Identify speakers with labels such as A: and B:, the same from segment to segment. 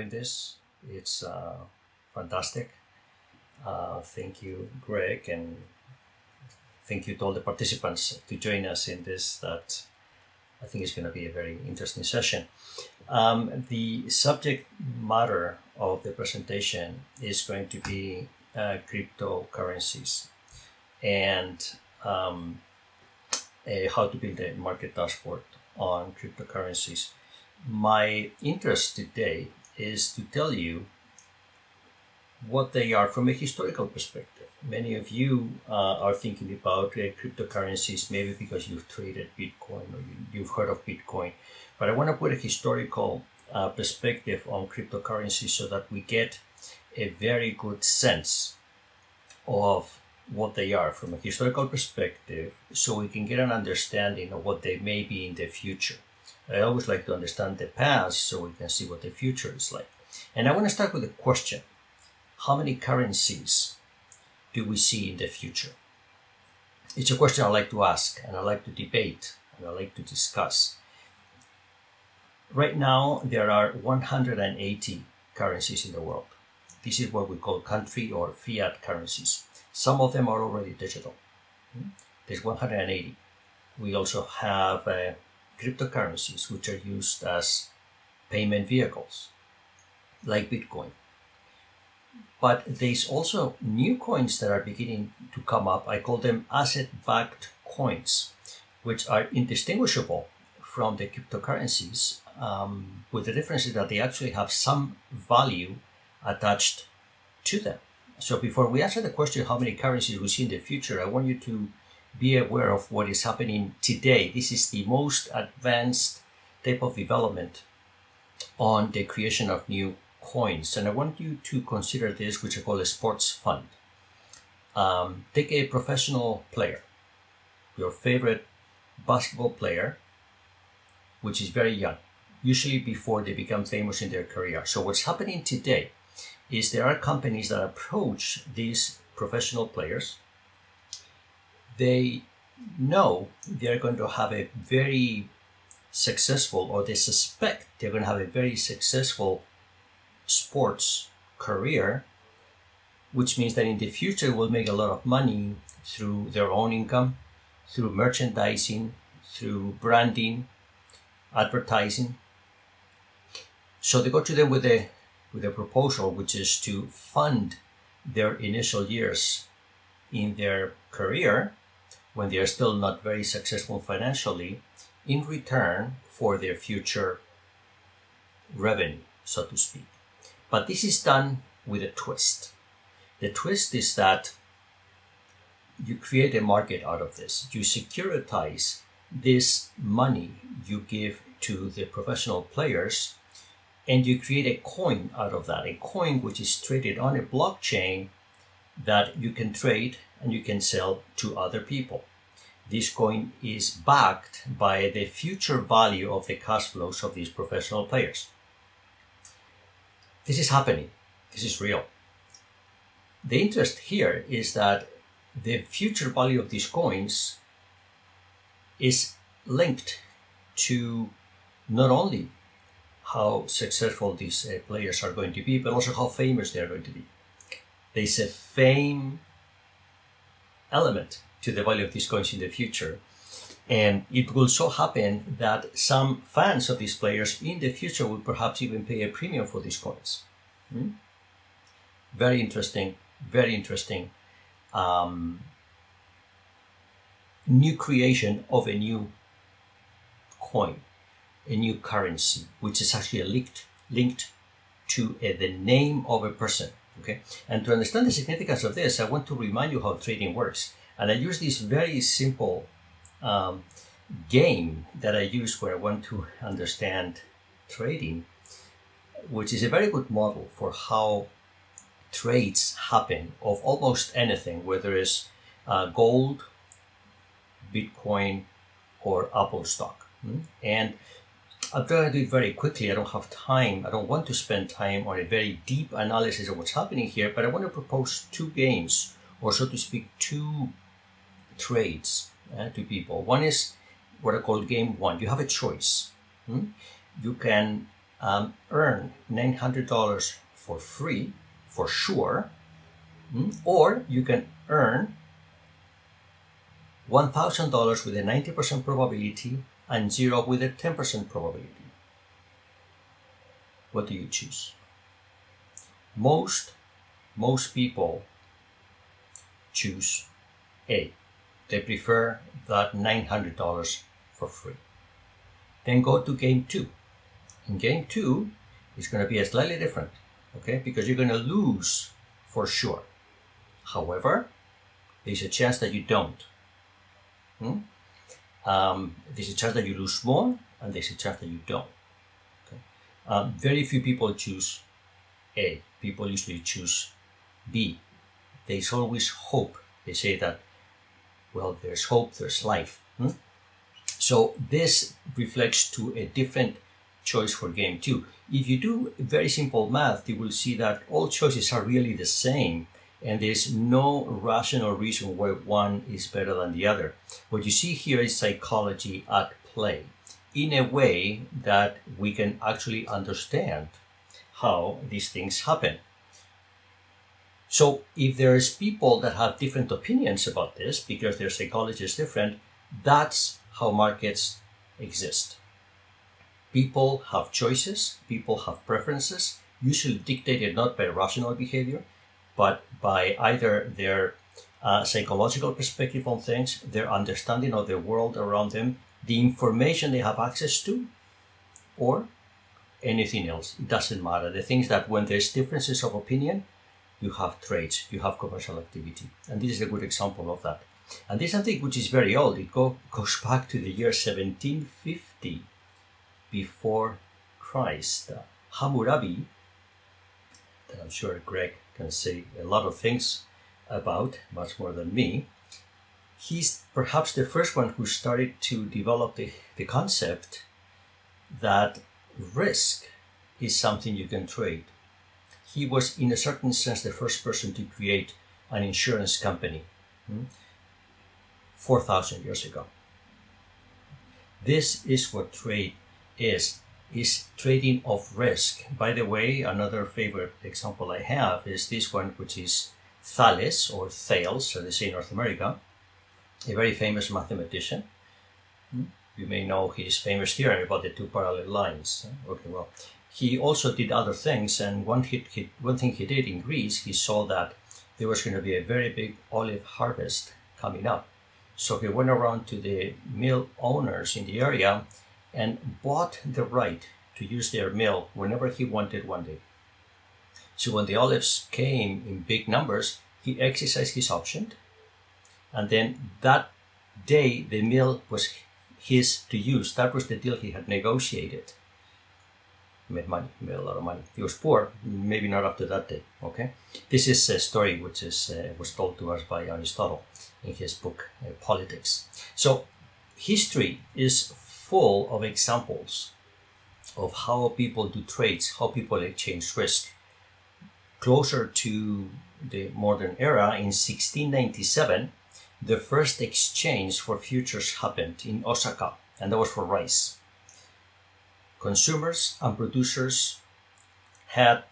A: doing this. It's fantastic. Thank you, Greg, and thank you to all the participants to join us in this. That I think is going to be a very interesting session. The subject matter of the presentation is going to be cryptocurrencies and how to build a market dashboard on cryptocurrencies. My interest today is to tell you what they are from a historical perspective. Many of you are thinking about cryptocurrencies maybe because you've traded Bitcoin or you've heard of Bitcoin. But I want to put a historical perspective on cryptocurrencies so that we get a very good sense of what they are from a historical perspective, so we can get an understanding of what they may be in the future. I always like to understand the past so we can see what the future is like. And I want to start with a question. How many currencies do we see in the future? It's a question I like to ask, and I like to debate, and I like to discuss. Right now, there are 180 currencies in the world. This is what we call country or fiat currencies. Some of them are already digital. There's 180. We also have cryptocurrencies, which are used as payment vehicles, like Bitcoin. But there's also new coins that are beginning to come up. I call them asset-backed coins, which are indistinguishable from the cryptocurrencies, with the difference is that they actually have some value attached to them. So before we answer the question how many currencies we see in the future, I want you to be aware of what is happening today. This is the most advanced type of development on the creation of new coins. And I want you to consider this, which I call a sports fund. Take a professional player, your favorite basketball player, which is very young, usually before they become famous in their career. So what's happening today is there are companies that approach these professional players. They know they're going to have a very successful, or they suspect they're going to have a very successful sports career, which means that in the future will make a lot of money through their own income, through merchandising, through branding, advertising. So they go to them with a proposal, which is to fund their initial years in their career when they are still not very successful financially, in return for their future revenue, so to speak. But this is done with a twist. The twist is that you create a market out of this. You securitize this money you give to the professional players, and you create a coin out of that, a coin which is traded on a blockchain that you can trade and you can sell to other people. This coin is backed by the future value of the cash flows of these professional players. This is happening. This is real. The interest here is that the future value of these coins is linked to not only how successful these players are going to be, but also how famous they are going to be. There's a fame element to the value of these coins in the future. And it will so happen that some fans of these players in the future will perhaps even pay a premium for these coins. Very interesting, very interesting. New creation of a new coin, a new currency, which is actually linked to the name of a person. Okay, and to understand the significance of this, I want to remind you how trading works. And I use this very simple game that I use where I want to understand trading, which is a very good model for how trades happen of almost anything, whether it's gold, Bitcoin, or Apple stock. And I'm trying to do it very quickly. I don't have time. I don't want to spend time on a very deep analysis of what's happening here, but I want to propose two games, or so to speak, two trades to people. One is what I call game one. You have a choice. You can earn $900 for free, for sure, or you can earn $1,000 with a 90% probability and zero with a 10% probability. What do you choose? Most people choose A. They prefer that $900 for free. Then go to game 2. In game 2, it's going to be slightly different, okay? Because you're going to lose for sure. However, there's a chance that you don't. There's a chance that you lose more, and there's a chance that you don't. Okay? Very few people choose A. People usually choose B. There's always hope. They say that, well, there's hope, there's life. So this reflects to a different choice for game 2. If you do very simple math, you will see that all choices are really the same, and there's no rational reason why one is better than the other. What you see here is psychology at play in a way that we can actually understand how these things happen. So if there's people that have different opinions about this because their psychology is different, that's how markets exist. People have choices, people have preferences, usually dictated not by rational behavior, but by either their psychological perspective on things, their understanding of the world around them, the information they have access to, or anything else. It doesn't matter. The things that when there's differences of opinion, you have trades, you have commercial activity. And this is a good example of that. And this is something which is very old. It goes back to the year 1750 before Christ. Hammurabi, that I'm sure Greg can say a lot of things about, much more than me. He's perhaps the first one who started to develop the concept that risk is something you can trade. He was, in a certain sense, the first person to create an insurance company 4,000 years ago. This is what trade is trading of risk. By the way, another favorite example I have is this one, which is Thales, or Thales, as they say in North America, a very famous mathematician. You may know his famous theorem about the two parallel lines. Okay, well, he also did other things, and one thing he did in Greece, he saw that there was going to be a very big olive harvest coming up. So he went around to the mill owners in the area and bought the right to use their mill whenever he wanted one day. So when the olives came in big numbers, he exercised his option, and then that day the mill was his to use. That was the deal he had negotiated. He made money, he made a lot of money. He was poor, maybe not after that day. Okay, this is a story which was told to us by Aristotle in his book Politics. So history is full of examples of how people do trades, how people exchange risk. Closer to the modern era, in 1697, the first exchange for futures happened in Osaka, and that was for rice. Consumers and producers had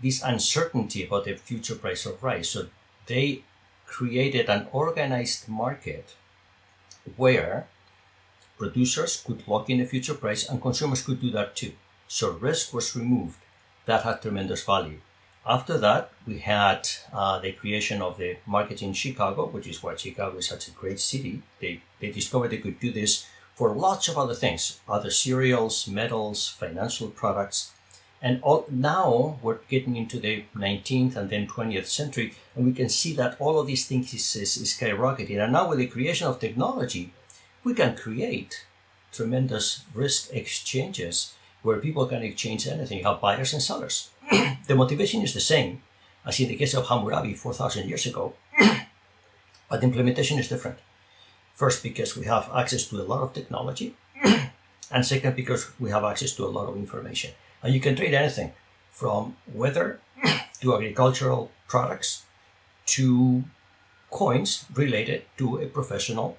A: this uncertainty about the future price of rice, so they created an organized market where producers could lock in a future price and consumers could do that too. So risk was removed. That had tremendous value. After that, we had the creation of the market in Chicago, which is why Chicago is such a great city. They discovered they could do this for lots of other things, other cereals, metals, financial products. And now we're getting into the 19th and then 20th century, and we can see that all of these things is skyrocketing. And now with the creation of technology, we can create tremendous risk exchanges where people can exchange anything, have buyers and sellers. The motivation is the same as in the case of Hammurabi 4,000 years ago, but the implementation is different. First, because we have access to a lot of technology, and second, because we have access to a lot of information. And you can trade anything from weather to agricultural products to coins related to a professional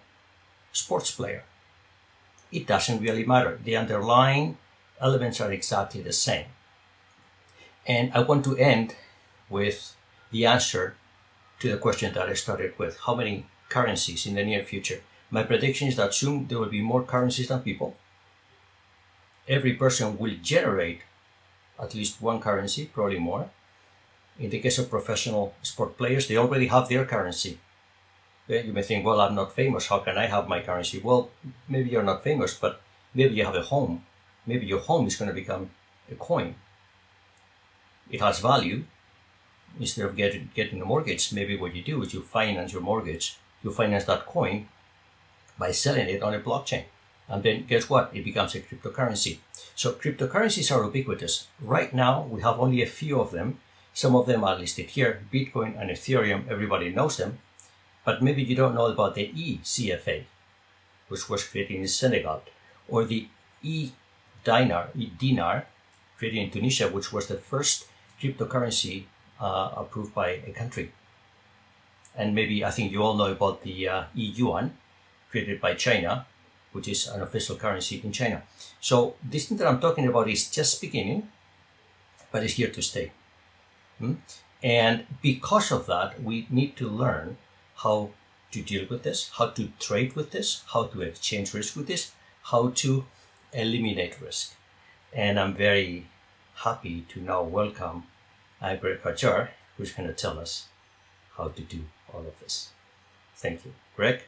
A: sports player. It doesn't really matter. The underlying elements are exactly the same. And I want to end with the answer to the question that I started with. How many currencies in the near future? My prediction is that soon there will be more currencies than people. Every person will generate at least one currency, probably more. In the case of professional sport players, they already have their currency. You may think, well, I'm not famous. How can I have my currency? Well, maybe you're not famous, but maybe you have a home. Maybe your home is going to become a coin. It has value. Instead of getting a mortgage, maybe what you do is you finance your mortgage. You finance that coin by selling it on a blockchain. And then guess what? It becomes a cryptocurrency. So cryptocurrencies are ubiquitous. Right now, we have only a few of them. Some of them are listed here. Bitcoin and Ethereum, everybody knows them. But maybe you don't know about the eCFA, which was created in Senegal, or the dinar, created in Tunisia, which was the first cryptocurrency approved by a country. And maybe I think you all know about the yuan, created by China, which is an official currency in China. So this thing that I'm talking about is just beginning, but it's here to stay. And because of that, we need to learn how to deal with this, how to trade with this, how to exchange risk with this, how to eliminate risk. And I'm very happy to now welcome Greg Hajar, who's going to tell us how to do all of this. Thank you. Greg?